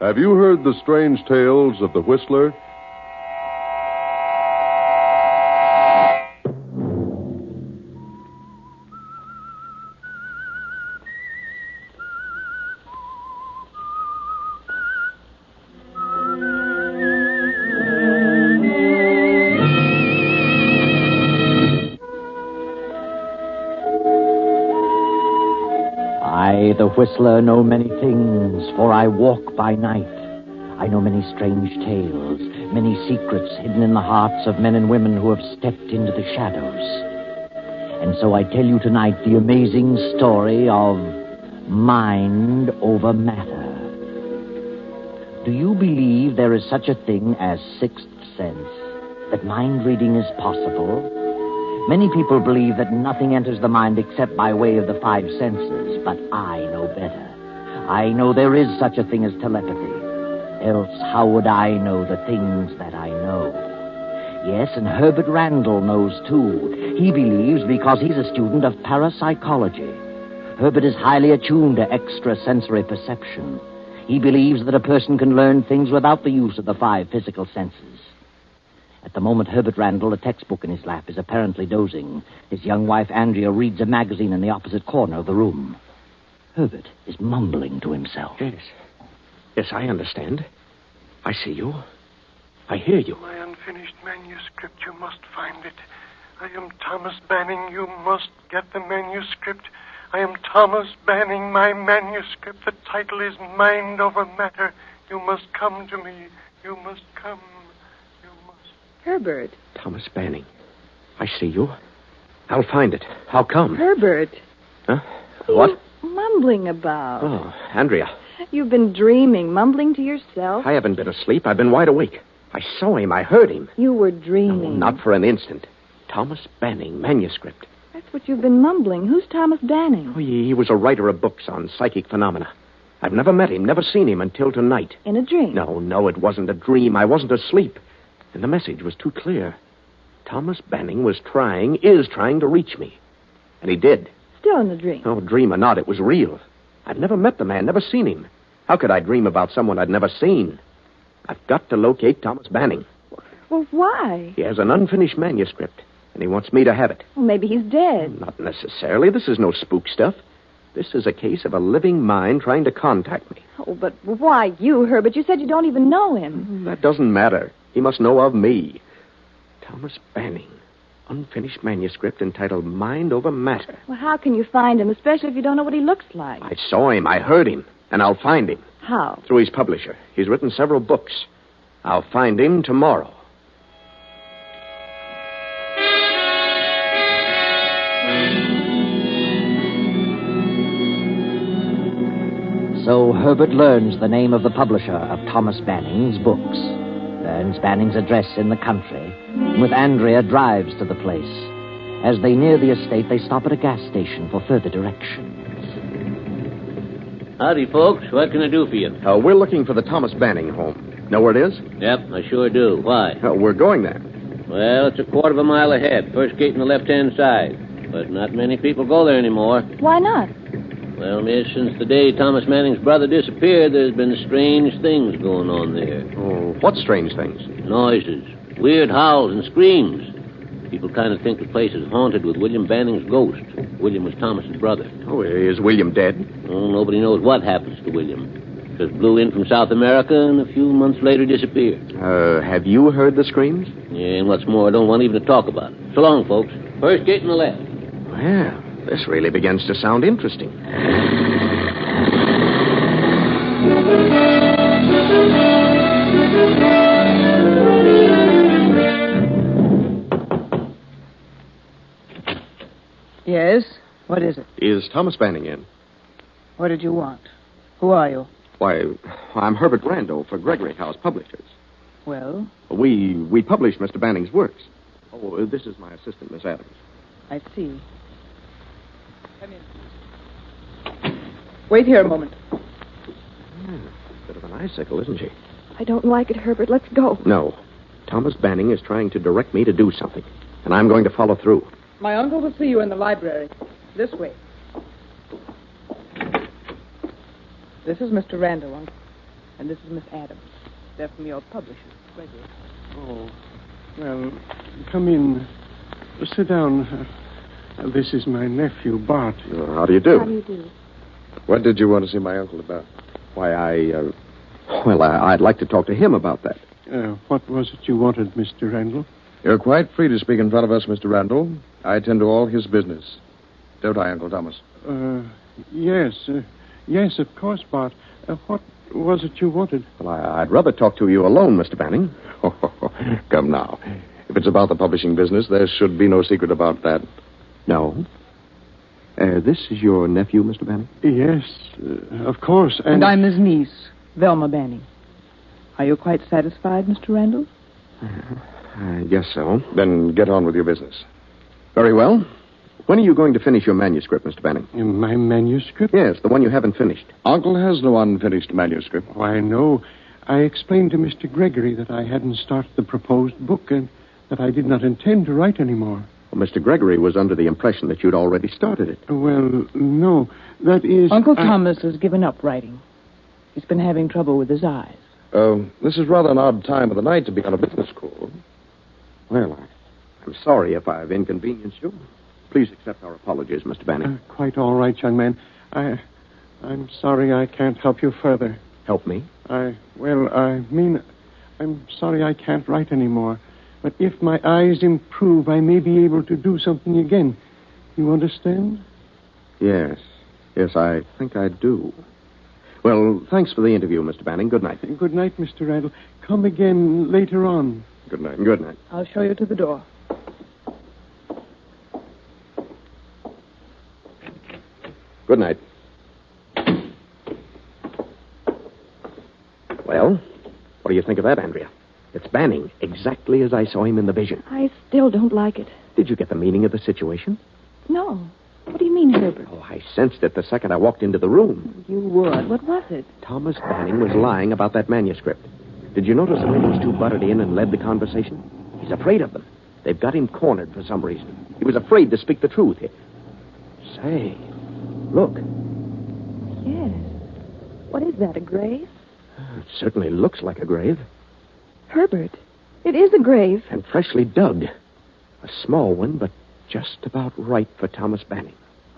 Have you heard the strange tales of the Whistler? The Whistler know many things, for I walk by night. I know many strange tales, many secrets hidden in the hearts of men and women who have stepped into the shadows. And so I tell you tonight the amazing story of mind over matter. Do you believe there is such a thing as sixth sense, that mind reading is possible? Many people believe that nothing enters the mind except by way of the five senses, but I know better. I know there is such a thing as telepathy. Else how would I know the things that I know? Yes, and Herbert Randall knows too. He believes because he's a student of parapsychology. Herbert is highly attuned to extrasensory perception. He believes that a person can learn things without the use of the five physical senses. At the moment, Herbert Randall, a textbook in his lap, is apparently dozing. His young wife, Andrea, reads a magazine in the opposite corner of the room. Herbert is mumbling to himself. Yes. Yes, I understand. I see you. I hear you. My unfinished manuscript, you must find it. I am Thomas Banning. You must get the manuscript. I am Thomas Banning, my manuscript. The title is Mind Over Matter. You must come to me. You must come. Herbert. Thomas Banning. I see you. I'll find it. I'll come. Herbert. Huh? What? Mumbling about? Oh, Andrea. You've been dreaming, mumbling to yourself? I haven't been asleep. I've been wide awake. I saw him. I heard him. You were dreaming. No, not for an instant. Thomas Banning, manuscript. That's what you've been mumbling. Who's Thomas Banning? Oh, he was a writer of books on psychic phenomena. I've never met him, never seen him until tonight. In a dream? No, it wasn't a dream. I wasn't asleep. And the message was too clear. Thomas Banning is trying to reach me. And he did. Still in the dream? Oh, dream or not, it was real. I'd never met the man, never seen him. How could I dream about someone I'd never seen? I've got to locate Thomas Banning. Well, why? He has an unfinished manuscript, and he wants me to have it. Well, maybe he's dead. Not necessarily. This is no spook stuff. This is a case of a living mind trying to contact me. Oh, but why you, Herbert? You said you don't even know him. That doesn't matter. He must know of me. Thomas Banning. Unfinished manuscript entitled Mind Over Matter. Well, how can you find him, especially if you don't know what he looks like? I saw him. I heard him. And I'll find him. How? Through his publisher. He's written several books. I'll find him tomorrow. So Herbert learns the name of the publisher of Thomas Banning's books, learns Banning's address in the country, and with Andrea drives to the place. As they near the estate, they stop at a gas station for further directions. Howdy, folks. What can I do for you? We're looking for the Thomas Banning home. Know where it is? Yep, I sure do. Why? We're going there. Well, it's a quarter of a mile ahead. First gate on the left-hand side. But not many people go there anymore. Why not? Well, miss, since the day Thomas Manning's brother disappeared, there's been strange things going on there. Oh, what strange things? Noises, weird howls and screams. People kind of think the place is haunted with William Banning's ghost. William was Thomas's brother. Oh, is William dead? Oh, nobody knows what happens to William. Just blew in from South America and a few months later disappeared. Have you heard the screams? Yeah, and what's more, I don't want even to talk about it. So long, folks. First gate on the left. Well, this really begins to sound interesting. Yes? What is it? Is Thomas Banning in? What did you want? Who are you? Why, I'm Herbert Randall for Gregory House Publishers. Well? We publish Mr. Banning's works. Oh, this is my assistant, Miss Adams. I see. Come in. Wait here a moment. Bit of an icicle, isn't she? I don't like it, Herbert. Let's go. No. Thomas Banning is trying to direct me to do something, and I'm going to follow through. My uncle will see you in the library. This way. This is Mr. Randall, Uncle. And this is Miss Adams. They're from your publisher, Gregory. Oh, well, come in. Sit down. This is my nephew, Bart. How do you do? How do you do? What did you want to see my uncle about? Why, I'd like to talk to him about that. What was it you wanted, Mr. Randall? You're quite free to speak in front of us, Mr. Randall. I attend to all his business. Don't I, Uncle Thomas? Yes. Yes, of course, Bart. What was it you wanted? Well, I'd rather talk to you alone, Mr. Banning. Come now. If it's about the publishing business, there should be no secret about that. No. This is your nephew, Mr. Banning? Yes, of course. And I'm his niece, Velma Banning. Are you quite satisfied, Mr. Randall? I guess so. Then get on with your business. Very well. When are you going to finish your manuscript, Mr. Banning? My manuscript? Yes, the one you haven't finished. Uncle has no unfinished manuscript. Why, no. I explained to Mr. Gregory that I hadn't started the proposed book and that I did not intend to write anymore. Well, Mr. Gregory was under the impression that you'd already started it. Well, no. That is... Uncle Thomas has given up writing. He's been having trouble with his eyes. This is rather an odd time of the night to be on a business call. Well, I'm sorry if I've inconvenienced you. Please accept our apologies, Mr. Banning. Quite all right, young man. I'm sorry I can't help you further. Help me? I'm sorry I can't write anymore. But if my eyes improve, I may be able to do something again. You understand? Yes. Yes, I think I do. Well, thanks for the interview, Mr. Banning. Good night. Good night, Mr. Randall. Come again later on. Good night. Good night. I'll show you to the door. Good night. Well, what do you think of that, Andrea? It's Banning, exactly as I saw him in the vision. I still don't like it. Did you get the meaning of the situation? No. What do you mean, Herbert? Oh, I sensed it the second I walked into the room. You would. What was it? Thomas Banning was lying about that manuscript. Did you notice the way those two butted in and led the conversation? He's afraid of them. They've got him cornered for some reason. He was afraid to speak the truth. Say, look. Yes. What is that, a grave? It certainly looks like a grave. Herbert, it is a grave. And freshly dug. A small one, but just about right for Thomas Banning.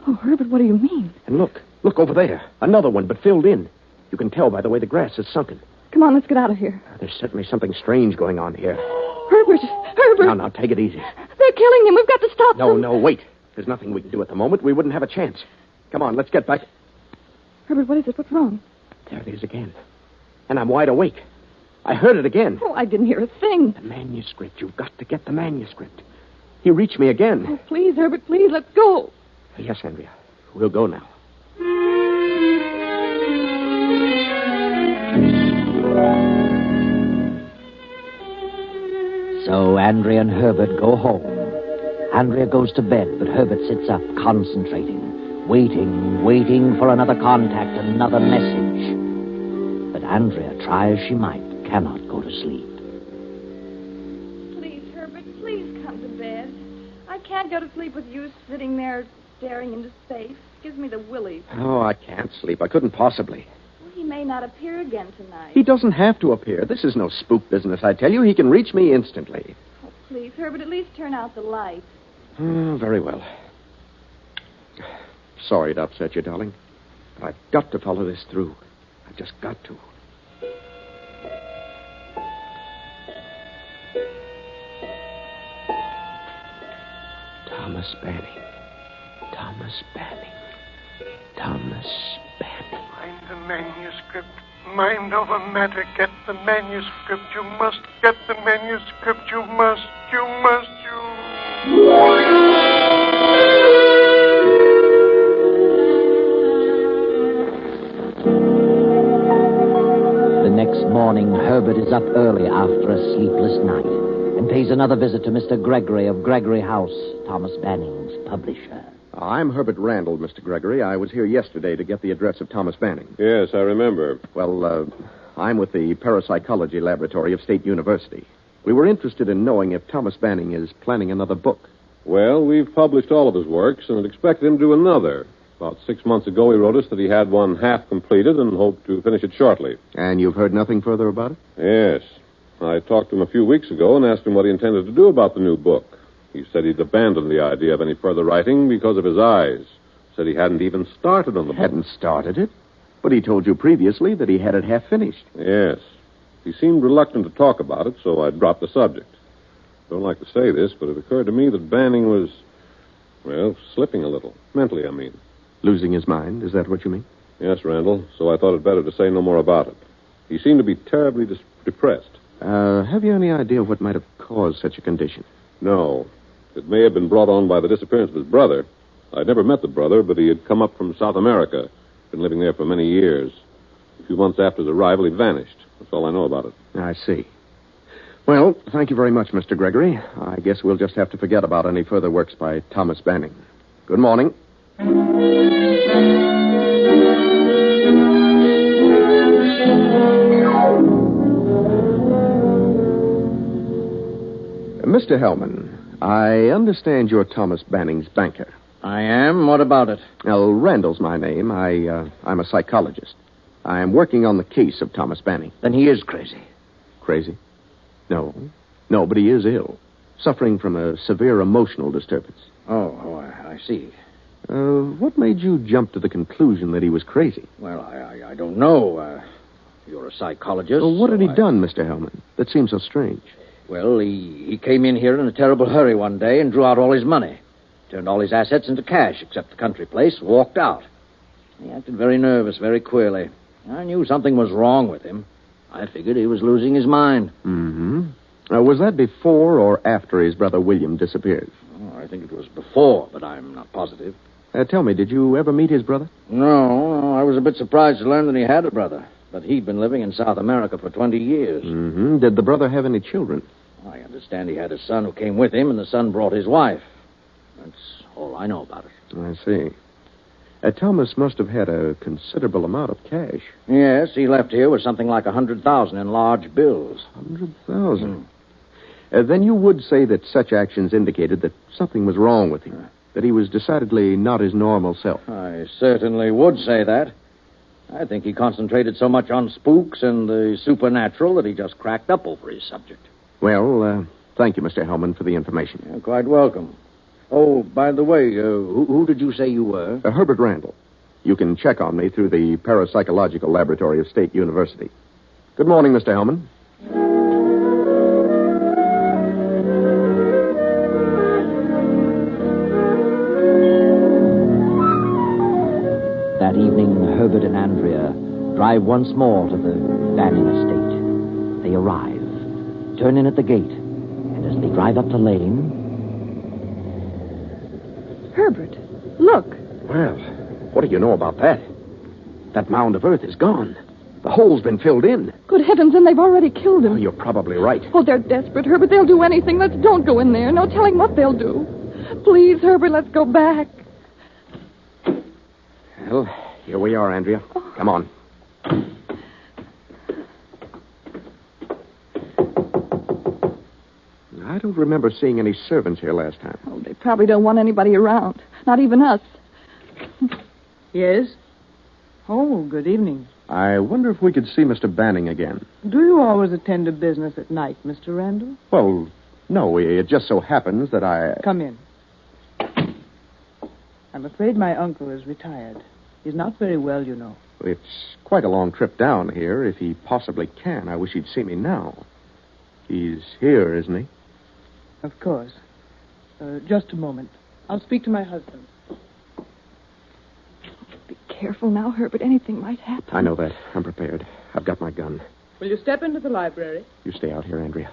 Oh, Herbert, what do you mean? And look over there. Another one, but filled in. You can tell by the way the grass is sunken. Come on, let's get out of here. There's certainly something strange going on here. Herbert! Now, take it easy. They're killing him. We've got to stop them. No, wait. There's nothing we can do at the moment. We wouldn't have a chance. Come on, let's get back. Herbert, what is it? What's wrong? There it is again. And I'm wide awake. I heard it again. Oh, I didn't hear a thing. The manuscript. You've got to get the manuscript. He reached me again. Oh, please, Herbert, please, let's go. Yes, Andrea. We'll go now. So Andrea and Herbert go home. Andrea goes to bed, but Herbert sits up, concentrating, waiting for another contact, another message. But Andrea, try as she might, cannot go to sleep. Please, Herbert, please come to bed. I can't go to sleep with you sitting there staring into space. Gives me the willies. Oh, I can't sleep. I couldn't possibly. Well, he may not appear again tonight. He doesn't have to appear. This is no spook business, I tell you. He can reach me instantly. Oh, please, Herbert, at least turn out the light. Oh, very well. Sorry to upset you, darling. But I've got to follow this through. I've just got to. Thomas Banning. Thomas Banning. Thomas Banning. Find the manuscript. Mind over matter. Get the manuscript. You must get the manuscript. You must. The next morning, Herbert is up early after a sleepless night and pays another visit to Mr. Gregory of Gregory House, Thomas Banning's publisher. I'm Herbert Randall, Mr. Gregory. I was here yesterday to get the address of Thomas Banning. Yes, I remember. Well, I'm with the Parapsychology Laboratory of State University. We were interested in knowing if Thomas Banning is planning another book. Well, we've published all of his works and expect him to do another. About 6 months ago, he wrote us that he had one half completed and hoped to finish it shortly. And you've heard nothing further about it? Yes. I talked to him a few weeks ago and asked him what he intended to do about the new book. He said he'd abandoned the idea of any further writing because of his eyes. Said he hadn't even started on the book. Hadn't started it? But he told you previously that he had it half finished. Yes. He seemed reluctant to talk about it, so I dropped the subject. Don't like to say this, but it occurred to me that Banning was, well, slipping a little. Mentally, I mean. Losing his mind? Is that what you mean? Yes, Randall. So I thought it better to say no more about it. He seemed to be terribly depressed. Have you any idea what might have caused such a condition? No. It may have been brought on by the disappearance of his brother. I'd never met the brother, but he had come up from South America. Been living there for many years. A few months after his arrival, he vanished. That's all I know about it. I see. Well, thank you very much, Mr. Gregory. I guess we'll just have to forget about any further works by Thomas Banning. Good morning. Mr. Hellman, I understand you're Thomas Banning's banker. I am. What about it? Well, Randall's my name. I'm a psychologist. I'm working on the case of Thomas Banning. Then he is crazy. Crazy? No, but he is ill. Suffering from a severe emotional disturbance. I see. What made you jump to the conclusion that he was crazy? Well, I don't know. You're a psychologist. Well, what had he done, Mr. Hellman? That seems so strange. Well, he came in here in a terrible hurry one day and drew out all his money. Turned all his assets into cash, except the country place, walked out. He acted very nervous, very queerly. I knew something was wrong with him. I figured he was losing his mind. Mm-hmm. Was that before or after his brother William disappeared? Oh, I think it was before, but I'm not positive. Tell me, did you ever meet his brother? No, I was a bit surprised to learn that he had a brother. But he'd been living in South America for 20 years. Mm-hmm. Did the brother have any children? I understand he had a son who came with him, and the son brought his wife. That's all I know about it. I see. Thomas must have had a considerable amount of cash. Yes, he left here with something like $100,000 in large bills. $100,000? Then you would say that such actions indicated that something was wrong with him, that he was decidedly not his normal self. I certainly would say that. I think he concentrated so much on spooks and the supernatural that he just cracked up over his subject. Well, thank you, Mr. Hellman, for the information. You're quite welcome. Oh, by the way, who did you say you were? Herbert Randall. You can check on me through the Parapsychological Laboratory of State University. Good morning, Mr. Hellman. That evening, Herbert and Andrea drive once more to the Banning estate. They arrive, turn in at the gate, and as they drive up the lane... Herbert, look. Well, what do you know about that? That mound of earth is gone. The hole's been filled in. Good heavens, and they've already killed him. Oh, you're probably right. Oh, they're desperate, Herbert. They'll do anything. Let's don't go in there. No telling what they'll do. Please, Herbert, let's go back. Well, here we are, Andrea. Come on. I don't remember seeing any servants here last time. Oh, they probably don't want anybody around. Not even us. Yes? Oh, good evening. I wonder if we could see Mr. Banning again. Do you always attend to business at night, Mr. Randall? Well, no, it just so happens that I... Come in. I'm afraid my uncle is retired. He's not very well, you know. It's quite a long trip down here, if he possibly can. I wish he'd see me now. He's here, isn't he? Of course. Just a moment. I'll speak to my husband. Be careful now, Herbert. Anything might happen. I know that. I'm prepared. I've got my gun. Will you step into the library? You stay out here, Andrea.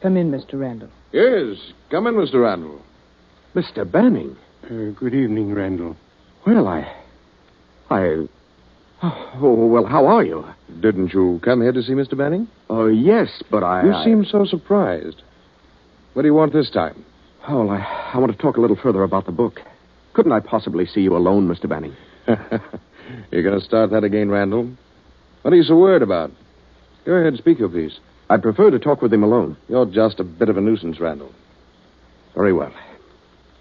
Come in, Mr. Randall. Yes, come in, Mr. Randall. Mr. Banning. Good evening, Randall. Well, Oh, well, how are you? Didn't you come here to see Mr. Banning? Oh, yes, but You seem so surprised. What do you want this time? Oh, I want to talk a little further about the book. Couldn't I possibly see you alone, Mr. Banning? You're going to start that again, Randall? What are you so worried about? Go ahead and speak your piece. I'd prefer to talk with him alone. You're just a bit of a nuisance, Randall. Very well.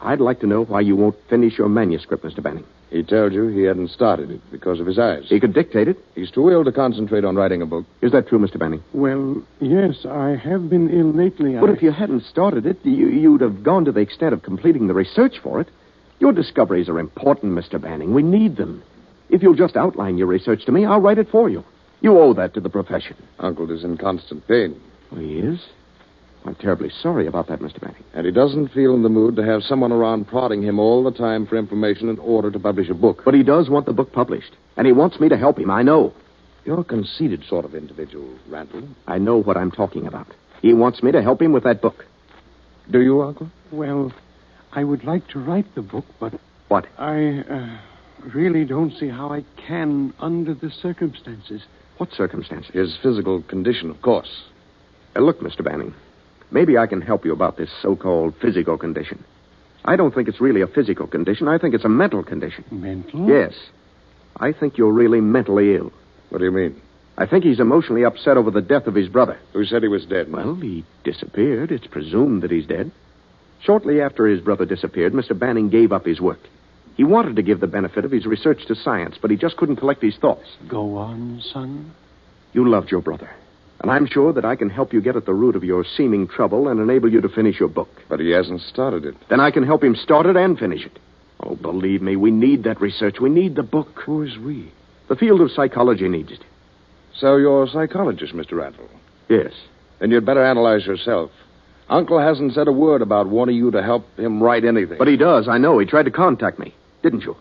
I'd like to know why you won't finish your manuscript, Mr. Banning. He told you he hadn't started it because of his eyes. He could dictate it. He's too ill to concentrate on writing a book. Is that true, Mr. Banning? Well, yes, I have been ill lately. But if you hadn't started it, you'd have gone to the extent of completing the research for it. Your discoveries are important, Mr. Banning. We need them. If you'll just outline your research to me, I'll write it for you. You owe that to the profession. Uncle is in constant pain. Oh, he is? I'm terribly sorry about that, Mr. Banning. And he doesn't feel in the mood to have someone around prodding him all the time for information in order to publish a book. But he does want the book published. And he wants me to help him, I know. You're a conceited sort of individual, Randall. I know what I'm talking about. He wants me to help him with that book. Do you, Uncle? Well, I would like to write the book, but... What? I really don't see how I can under the circumstances. What circumstances? His physical condition, of course. Look, Mr. Banning, maybe I can help you about this so-called physical condition. I don't think it's really a physical condition. I think it's a mental condition. Mental? Yes. I think you're really mentally ill. What do you mean? I think he's emotionally upset over the death of his brother. Who said he was dead? Well, he disappeared. It's presumed that he's dead. Shortly after his brother disappeared, Mr. Banning gave up his work. He wanted to give the benefit of his research to science, but he just couldn't collect his thoughts. Go on, son. You loved your brother. And I'm sure that I can help you get at the root of your seeming trouble and enable you to finish your book. But he hasn't started it. Then I can help him start it and finish it. Oh, believe me, we need that research. We need the book. Who is we? The field of psychology needs it. So you're a psychologist, Mr. Randall. Yes. Then you'd better analyze yourself. Uncle hasn't said a word about wanting you to help him write anything. But he does, I know. He tried to contact me. Didn't you?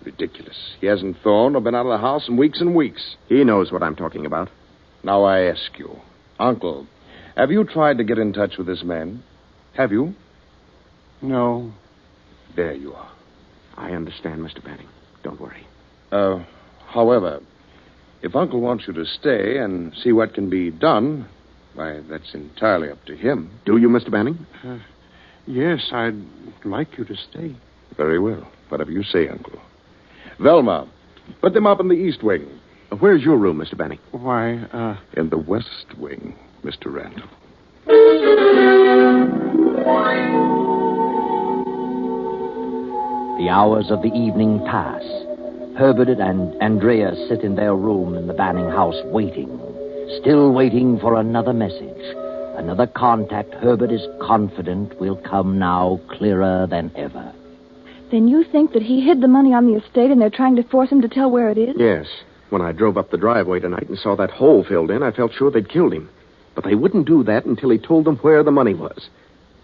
Ridiculous. He hasn't phoned or been out of the house in weeks and weeks. He knows what I'm talking about. Now I ask you, Uncle, have you tried to get in touch with this man? Have you? No. There you are. I understand, Mr. Banning. Don't worry. However, if Uncle wants you to stay and see what can be done, why, that's entirely up to him. Do you, Mr. Banning? Yes, I'd like you to stay. Very well. Whatever you say, Uncle. Velma, put them up in the east wing. Where's your room, Mr. Banning? Why, In the west wing, Mr. Randall. The hours of the evening pass. Herbert and Andrea sit in their room in the Banning house waiting. Still waiting for another message. Another contact Herbert is confident will come now clearer than ever. Then you think that he hid the money on the estate and they're trying to force him to tell where it is? Yes. When I drove up the driveway tonight and saw that hole filled in, I felt sure they'd killed him. But they wouldn't do that until he told them where the money was.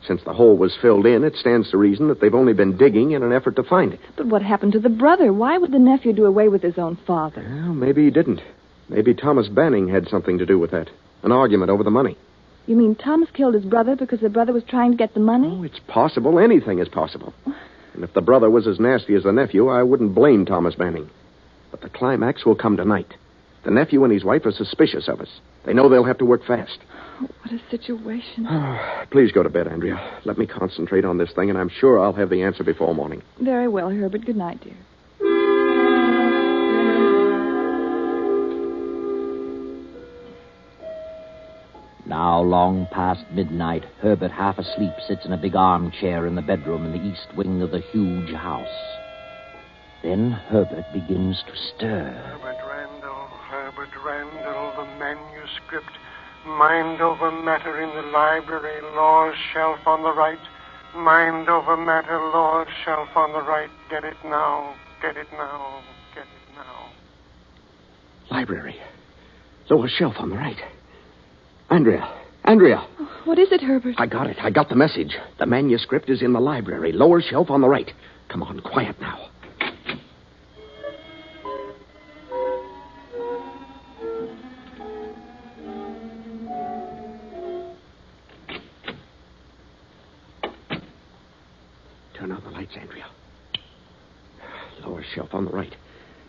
Since the hole was filled in, it stands to reason that they've only been digging in an effort to find it. But what happened to the brother? Why would the nephew do away with his own father? Well, maybe he didn't. Maybe Thomas Banning had something to do with that. An argument over the money. You mean Thomas killed his brother because the brother was trying to get the money? Oh, it's possible. Anything is possible. And if the brother was as nasty as the nephew, I wouldn't blame Thomas Banning. But the climax will come tonight. The nephew and his wife are suspicious of us. They know they'll have to work fast. Oh, what a situation. Please go to bed, Andrea. Let me concentrate on this thing, and I'm sure I'll have the answer before morning. Very well, Herbert. Good night, dear. Now, long past midnight, Herbert, half asleep, sits in a big armchair in the bedroom in the east wing of the huge house. Then Herbert begins to stir. Herbert Randall, the manuscript. Mind over matter in the library, law's shelf on the right. Mind over matter, law's shelf on the right. Get it now, get it now, get it now. Library. Lower shelf on the right. Andrea. Oh, what is it, Herbert? I got it. I got the message. The manuscript is in the library. Lower shelf on the right. Come on, quiet now. Turn on the lights, Andrea. Lower shelf on the right.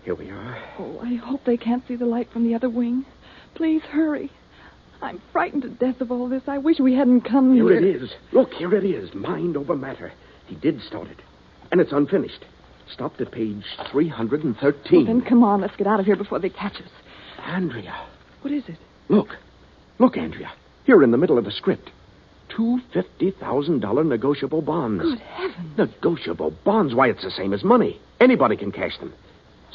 Here we are. Oh, I hope they can't see the light from the other wing. Please hurry. I'm frightened to death of all this. I wish we hadn't come here. Here it is. Look, here it is. Mind over matter. He did start it. And it's unfinished. Stopped at page 313. Well, then come on. Let's get out of here before they catch us. Andrea. What is it? Look, Andrea. Here in the middle of the script. 2 $50,000 negotiable bonds. Good heavens. Negotiable bonds? Why, it's the same as money. Anybody can cash them.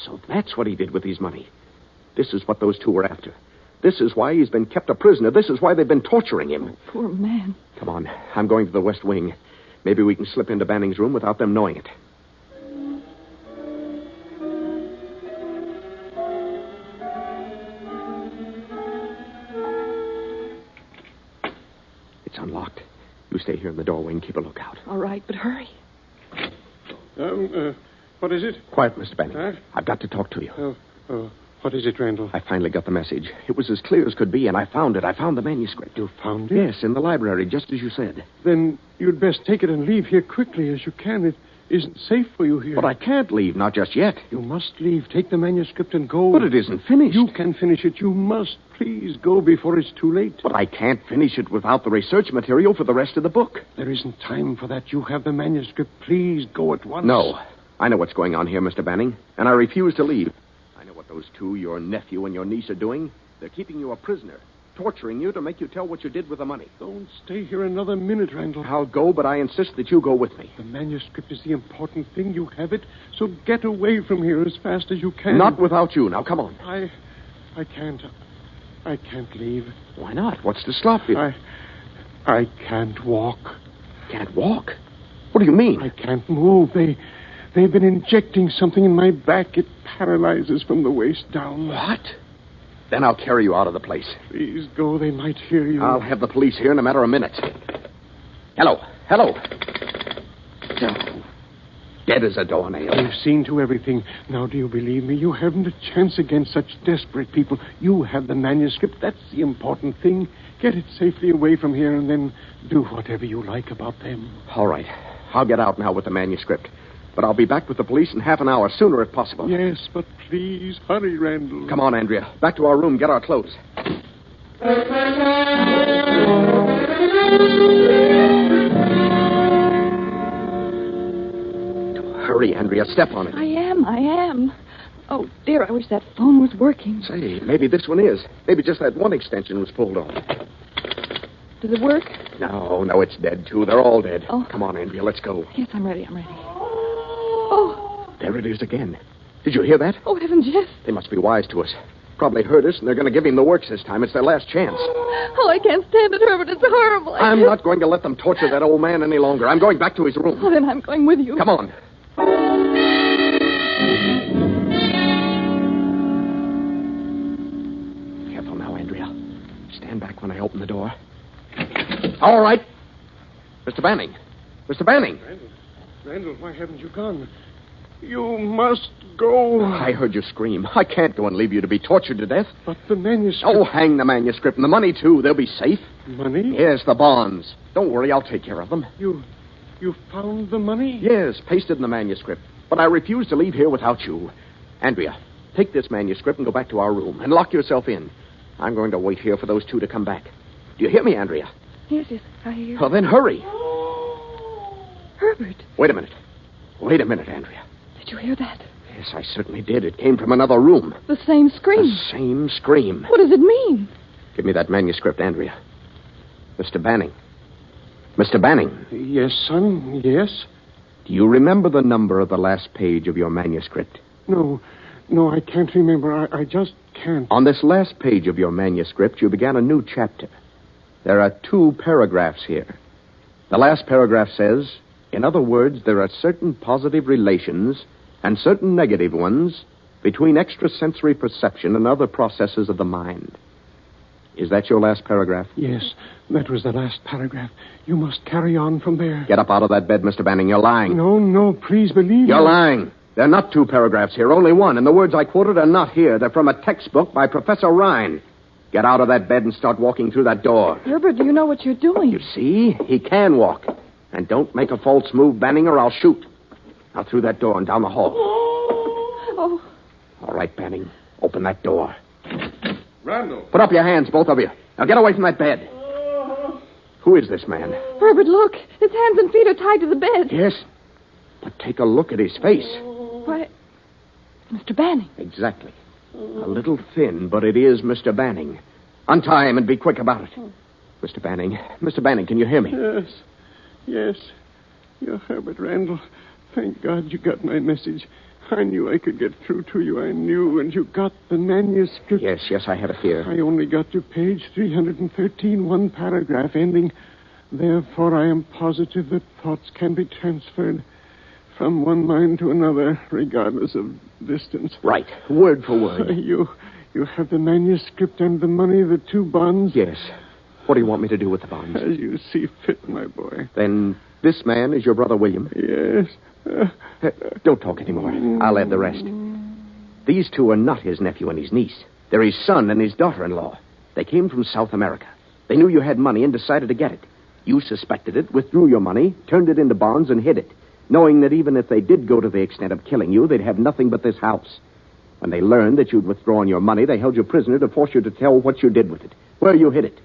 So that's what he did with his money. This is what those two were after. This is why he's been kept a prisoner. This is why they've been torturing him. Poor man. Come on. I'm going to the West Wing. Maybe we can slip into Banning's room without them knowing it. It's unlocked. You stay here in the doorway and keep a lookout. All right, but hurry. What is it? Quiet, Mr. Banning. Huh? I've got to talk to you. What is it, Randall? I finally got the message. It was as clear as could be, and I found it. I found the manuscript. You found it? Yes, in the library, just as you said. Then you'd best take it and leave here quickly as you can. It isn't safe for you here. But I can't leave, not just yet. You must leave. Take the manuscript and go. But it isn't finished. You can finish it. You must. Please go before it's too late. But I can't finish it without the research material for the rest of the book. There isn't time for that. You have the manuscript. Please go at once. No. I know what's going on here, Mr. Banning, and I refuse to leave. I know what those two, your nephew and your niece, are doing. They're keeping you a prisoner, torturing you to make you tell what you did with the money. Don't stay here another minute, Randall. I'll go, but I insist that you go with me. The manuscript is the important thing. You have it, so get away from here as fast as you can. Not without you. Now, come on. I can't. I can't leave. Why not? What's to stop you? I can't walk. Can't walk? What do you mean? I can't move. They've been injecting something in my back. It paralyzes from the waist down. What? Then I'll carry you out of the place. Please go. They might hear you. I'll have the police here in a matter of minutes. Hello. Dead as a doornail. You've seen to everything. Now, do you believe me? You haven't a chance against such desperate people. You have the manuscript. That's the important thing. Get it safely away from here and then do whatever you like about them. All right. I'll get out now with the manuscript. But I'll be back with the police in half an hour, sooner if possible. Yes, but please, hurry, Randall. Come on, Andrea. Back to our room. Get our clothes. Hurry, Andrea. Step on it. I am. Oh, dear, I wish that phone was working. Say, maybe this one is. Maybe just that one extension was pulled off. Does it work? No, it's dead, too. They're all dead. Oh. Come on, Andrea. Let's go. Yes, I'm ready. Oh. There it is again. Did you hear that? Oh, heavens, yes. They must be wise to us. Probably heard us, and they're going to give him the works this time. It's their last chance. Oh, I can't stand it, Herbert. It's horrible. I'm not going to let them torture that old man any longer. I'm going back to his room. Oh, then I'm going with you. Come on. Careful now, Andrea. Stand back when I open the door. All right. Mr. Banning. Randall, why haven't you gone? You must go. I heard you scream. I can't go and leave you to be tortured to death. But the manuscript... Oh, hang the manuscript and the money, too. They'll be safe. Money? Yes, the bonds. Don't worry, I'll take care of them. You found the money? Yes, pasted in the manuscript. But I refuse to leave here without you. Andrea, take this manuscript and go back to our room and lock yourself in. I'm going to wait here for those two to come back. Do you hear me, Andrea? Yes, I hear you. Well, then hurry. Herbert. Wait a minute, Andrea. Did you hear that? Yes, I certainly did. It came from another room. The same scream. The same scream. What does it mean? Give me that manuscript, Andrea. Mr. Banning. Mr. Banning. Yes, son, yes? Do you remember the number of the last page of your manuscript? No, I can't remember. I just can't. On this last page of your manuscript, you began a new chapter. There are 2 paragraphs here. The last paragraph says, in other words, there are certain positive relations and certain negative ones between extrasensory perception and other processes of the mind. Is that your last paragraph? Yes, that was the last paragraph. You must carry on from there. Get up out of that bed, Mr. Banning. You're lying. No, please believe me. You're lying. There are not 2 paragraphs here, only one. And the words I quoted are not here. They're from a textbook by Professor Rhine. Get out of that bed and start walking through that door. Herbert, do you know what you're doing? You see? He can walk. And don't make a false move, Banning, or I'll shoot. Now through that door and down the hall. Oh. All right, Banning. Open that door. Randall. Put up your hands, both of you. Now get away from that bed. Who is this man? Herbert, look. His hands and feet are tied to the bed. Yes. But take a look at his face. Why, Mr. Banning. Exactly. A little thin, but it is Mr. Banning. Untie him and be quick about it. Mr. Banning. Mr. Banning, can you hear me? Yes. You're Herbert Randall. Thank God you got my message. I knew I could get through to you. I knew, and you got the manuscript. Yes, I have it here. I only got to page 313, one paragraph ending. Therefore, I am positive that thoughts can be transferred from one mind to another, regardless of distance. Right, word for word. You have the manuscript and the money, the 2 bonds? Yes. What do you want me to do with the bonds? As you see fit, my boy. Then this man is your brother William? Yes. Don't talk anymore. I'll add the rest. These 2 are not his nephew and his niece. They're his son and his daughter-in-law. They came from South America. They knew you had money and decided to get it. You suspected it, withdrew your money, turned it into bonds, and hid it, knowing that even if they did go to the extent of killing you, they'd have nothing but this house. When they learned that you'd withdrawn your money, they held you prisoner to force you to tell what you did with it, where you hid it.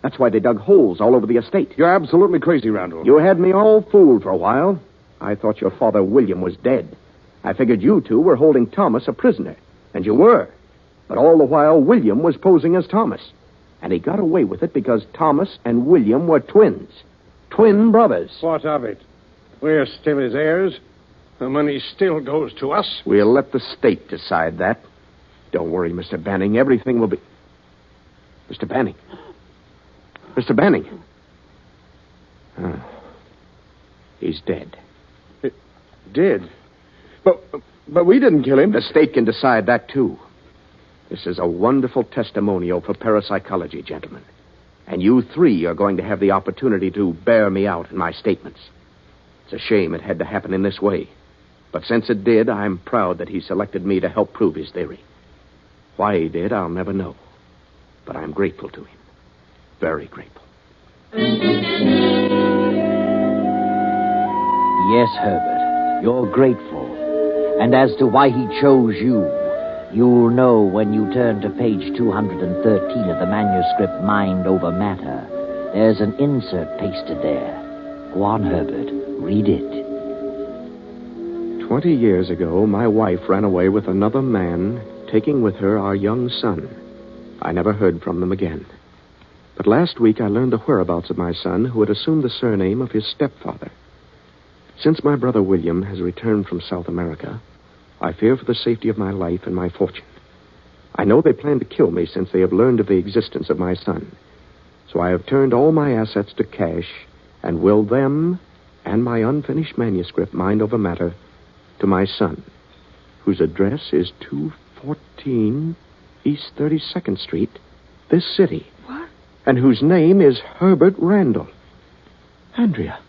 That's why they dug holes all over the estate. You're absolutely crazy, Randall. You had me all fooled for a while. I thought your father, William, was dead. I figured you 2 were holding Thomas a prisoner. And you were. But all the while, William was posing as Thomas. And he got away with it because Thomas and William were twins. Twin brothers. What of it? We're still his heirs. The money still goes to us. We'll let the state decide that. Don't worry, Mr. Banning. Everything will be... Mr. Banning. Mr. Banning. Oh. He's dead. Dead? But we didn't kill him. The state can decide that, too. This is a wonderful testimonial for parapsychology, gentlemen. And you 3 are going to have the opportunity to bear me out in my statements. It's a shame it had to happen in this way. But since it did, I'm proud that he selected me to help prove his theory. Why he did, I'll never know. But I'm grateful to him. Very grateful. Yes, Herbert, you're grateful. And as to why he chose you, you'll know when you turn to page 213 of the manuscript Mind Over Matter. There's an insert pasted there. Go on, Herbert. Read it. 20 years ago, my wife ran away with another man, taking with her our young son. I never heard from them again. But last week I learned the whereabouts of my son, who had assumed the surname of his stepfather. Since my brother William has returned from South America, I fear for the safety of my life and my fortune. I know they plan to kill me since they have learned of the existence of my son. So I have turned all my assets to cash and willed them and my unfinished manuscript, Mind Over Matter, to my son, whose address is 214 East 32nd Street, this city. What? And whose name is Herbert Randall. Andrea,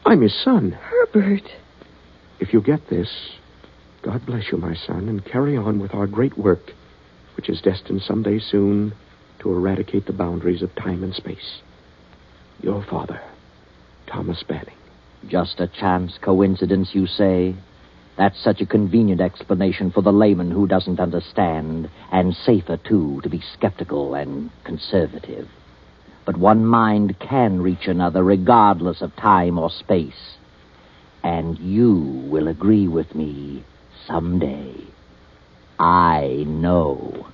I'm his son. Herbert. If you get this, God bless you, my son, and carry on with our great work, which is destined someday soon to eradicate the boundaries of time and space. Your father, Thomas Banning. Just a chance coincidence, you say? That's such a convenient explanation for the layman who doesn't understand, and safer, too, to be skeptical and conservative. But one mind can reach another regardless of time or space. And you will agree with me someday. I know.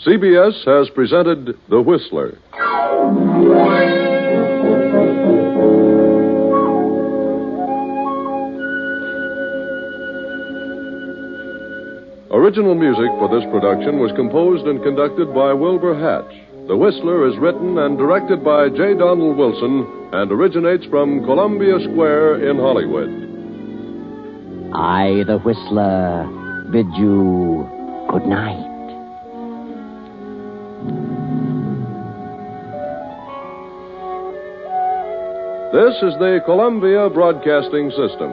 CBS has presented The Whistler. Original music for this production was composed and conducted by Wilbur Hatch. The Whistler is written and directed by J. Donald Wilson and originates from Columbia Square in Hollywood. I, the Whistler, bid you good night. This is the Columbia Broadcasting System.